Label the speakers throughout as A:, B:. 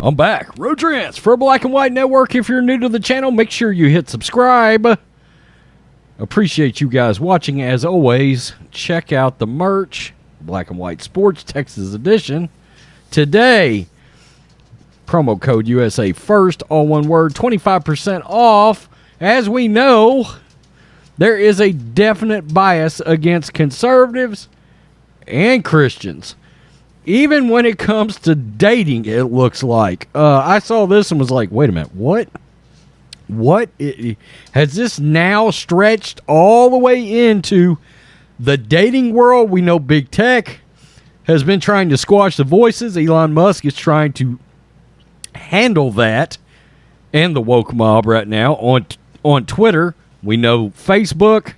A: I'm back. Rodrance for Black and White Network. If you're new to the channel, make sure you hit subscribe. Appreciate you guys watching as always. Check out the merch. Black and White Sports Texas Edition. Today, promo code USA First, all one word, 25% off. As we know, there is a definite bias against conservatives and Christians. Even when it comes to dating, it looks like. I saw this and was like, wait a minute, what? Has this now stretched all the way into the dating world? We know big tech has been trying to squash the voices. Elon Musk is trying to handle that and the woke mob right now on Twitter. We know Facebook.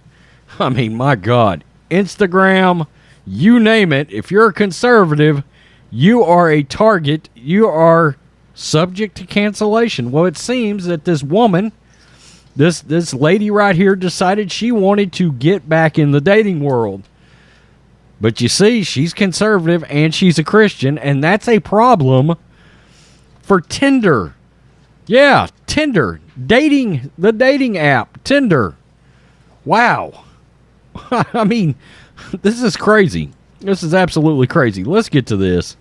A: I mean, my God. Instagram. You name it. If you're a conservative, you are a target. You are subject to cancellation. Well, it seems that this woman, this lady right here, decided she wanted to get back in the dating world. But you see, she's conservative and she's a Christian, and that's a problem for Tinder. Yeah, Tinder. The dating app, Tinder. Wow. I mean, this is crazy. This is absolutely crazy. Let's get to this.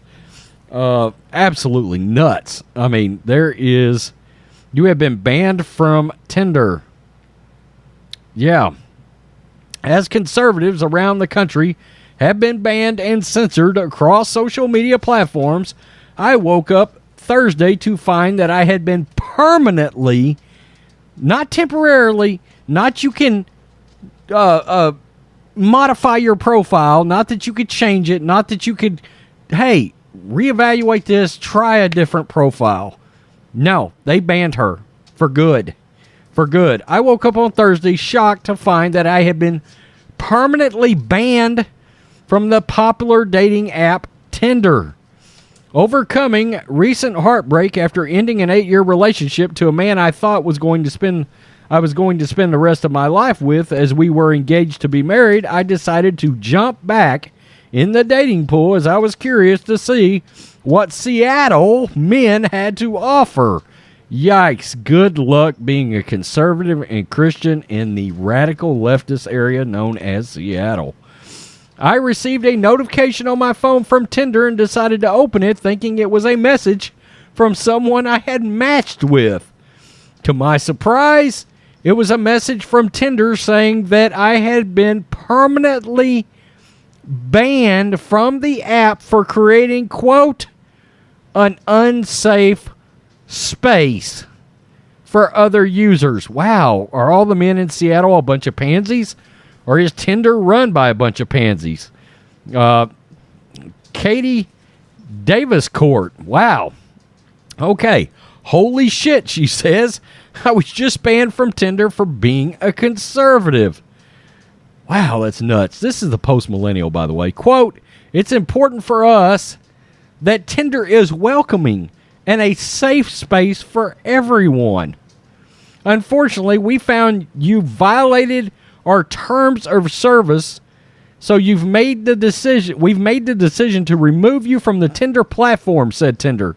A: Absolutely nuts. I mean, you have been banned from Tinder. Yeah. As conservatives around the country have been banned and censored across social media platforms, I woke up Thursday to find that I had been permanently, not temporarily, not you can modify your profile, not that you could change it, not that you could, hey, reevaluate this, try a different profile. No, they banned her for good. For good. I woke up on Thursday shocked to find that I had been permanently banned from the popular dating app Tinder. Overcoming recent heartbreak after ending an 8-year relationship to a man I thought I was going to spend the rest of my life with as we were engaged to be married, I decided to jump back in the dating pool as I was curious to see what Seattle men had to offer. Yikes, good luck being a conservative and Christian in the radical leftist area known as Seattle. I received a notification on my phone from Tinder and decided to open it thinking it was a message from someone I had matched with. To my surprise, it was a message from Tinder saying that I had been permanently banned from the app for creating, quote, an unsafe space for other users. Wow, are all the men in Seattle a bunch of pansies? Or is Tinder run by a bunch of pansies? Katie Davis Court. Wow. Okay. Holy shit, she says. I was just banned from Tinder for being a conservative. Wow, that's nuts. This is the post-millennial, by the way. Quote, it's important for us that Tinder is welcoming and a safe space for everyone. Unfortunately, we found you violated our terms of service, so we've made the decision to remove you from the Tinder platform, said Tinder.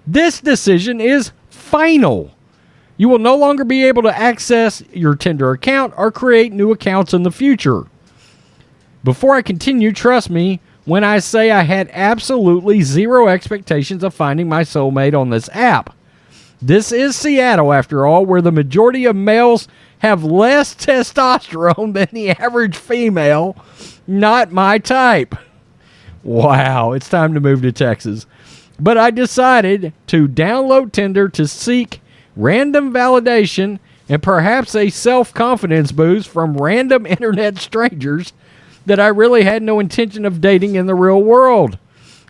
A: This decision is final. You will no longer be able to access your Tinder account or create new accounts in the future. Before I continue, trust me when I say I had absolutely zero expectations of finding my soulmate on this app. This is Seattle, after all, where the majority of males have less testosterone than the average female. Not my type. Wow, it's time to move to Texas. But I decided to download Tinder to seek random validation and perhaps a self-confidence boost from random internet strangers that I really had no intention of dating in the real world.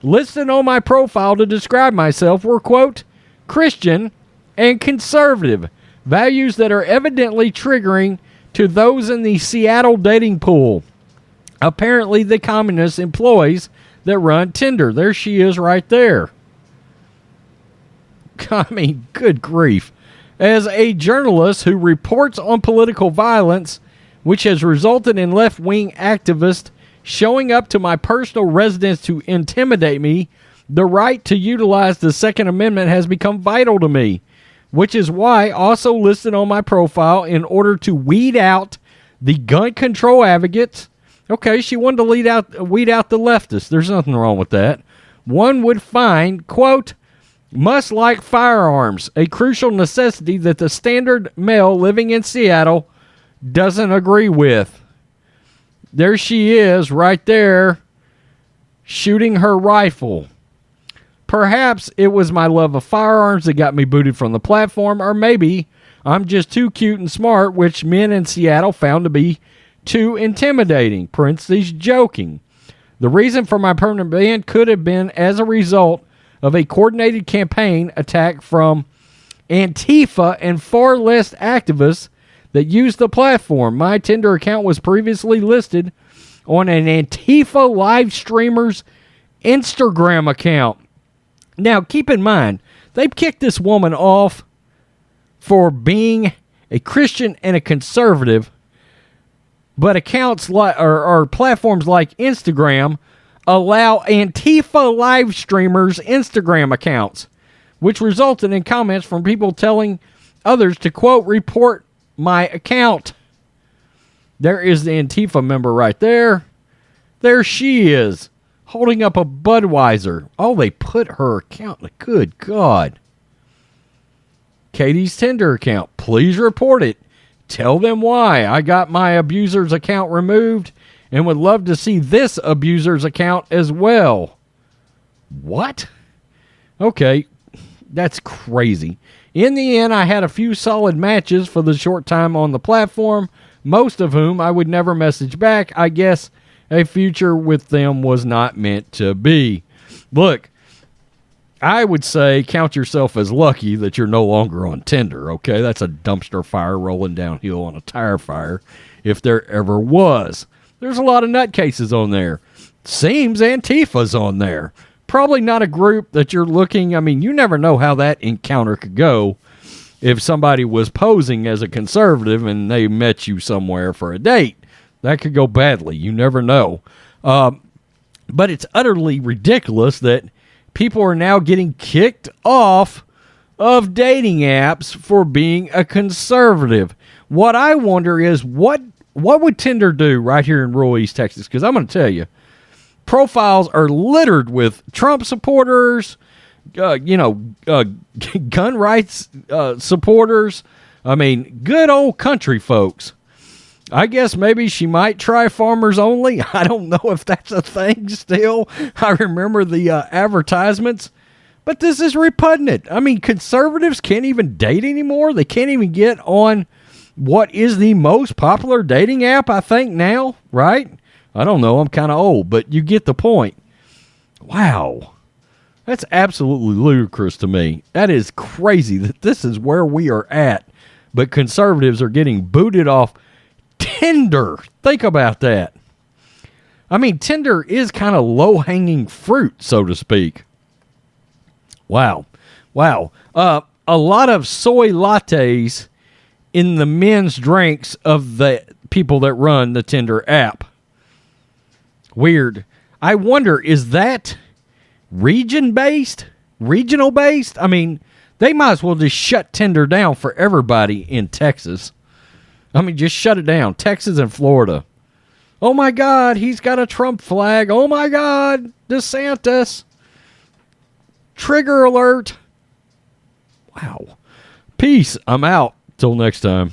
A: Listed on my profile to describe myself were, quote, Christian and conservative, values that are evidently triggering to those in the Seattle dating pool. Apparently the communist employees that run Tinder. There she is right there. I mean, good grief. As a journalist who reports on political violence, which has resulted in left-wing activists showing up to my personal residence to intimidate me, The right to utilize the Second Amendment has become vital to me, which is why also listed on my profile in order to weed out the gun control advocates. Okay, she wanted to weed out the leftists. There's nothing wrong with that. One would find, quote, must like firearms, a crucial necessity that the standard male living in Seattle doesn't agree with. There she is, right there, shooting her rifle. Perhaps it was my love of firearms that got me booted from the platform, or maybe I'm just too cute and smart, which men in Seattle found to be too intimidating. Parentheses, joking. The reason for my permanent ban could have been as a result of a coordinated campaign attack from Antifa and far left activists that used the platform. My Tinder account was previously listed on an Antifa live streamer's Instagram account. Now, keep in mind, they've kicked this woman off for being a Christian and a conservative, but accounts like or platforms like Instagram allow Antifa live streamers Instagram accounts, which resulted in comments from people telling others to, quote, report my account. There is the Antifa member right there. There she is, holding up a Budweiser. Oh, they put her account. Good God. Katie's Tinder account. Please report it. Tell them why. I got my abuser's account removed and would love to see this abuser's account as well. What? Okay, that's crazy. In the end, I had a few solid matches for the short time on the platform, most of whom I would never message back. I guess a future with them was not meant to be. Look, I would say count yourself as lucky that you're no longer on Tinder, okay? That's a dumpster fire rolling downhill on a tire fire, if there ever was. There's a lot of nutcases on there. Seems Antifa's on there. Probably not a group that you're looking. I mean, you never know how that encounter could go if somebody was posing as a conservative and they met you somewhere for a date. That could go badly. You never know. But it's utterly ridiculous that people are now getting kicked off of dating apps for being a conservative. What I wonder is what would Tinder do right here in rural East Texas? Because I'm going to tell you, profiles are littered with Trump supporters, gun rights supporters. I mean, good old country folks. I guess maybe she might try farmers only. I don't know if that's a thing still. I remember the advertisements. But this is repugnant. I mean, conservatives can't even date anymore. They can't even get on what is the most popular dating app, I think, now, right? I don't know. I'm kind of old, but you get the point. Wow. That's absolutely ludicrous to me. That is crazy that this is where we are at. But conservatives are getting booted off Tinder. Think about that. I mean, Tinder is kind of low-hanging fruit, so to speak. Wow. A lot of soy lattes in the men's drinks of the people that run the Tinder app. Weird. I wonder, is that regional-based? I mean, they might as well just shut Tinder down for everybody in Texas. I mean, just shut it down. Texas and Florida. Oh, my God, he's got a Trump flag. Oh, my God, DeSantis. Trigger alert. Wow. Peace. I'm out. Till next time.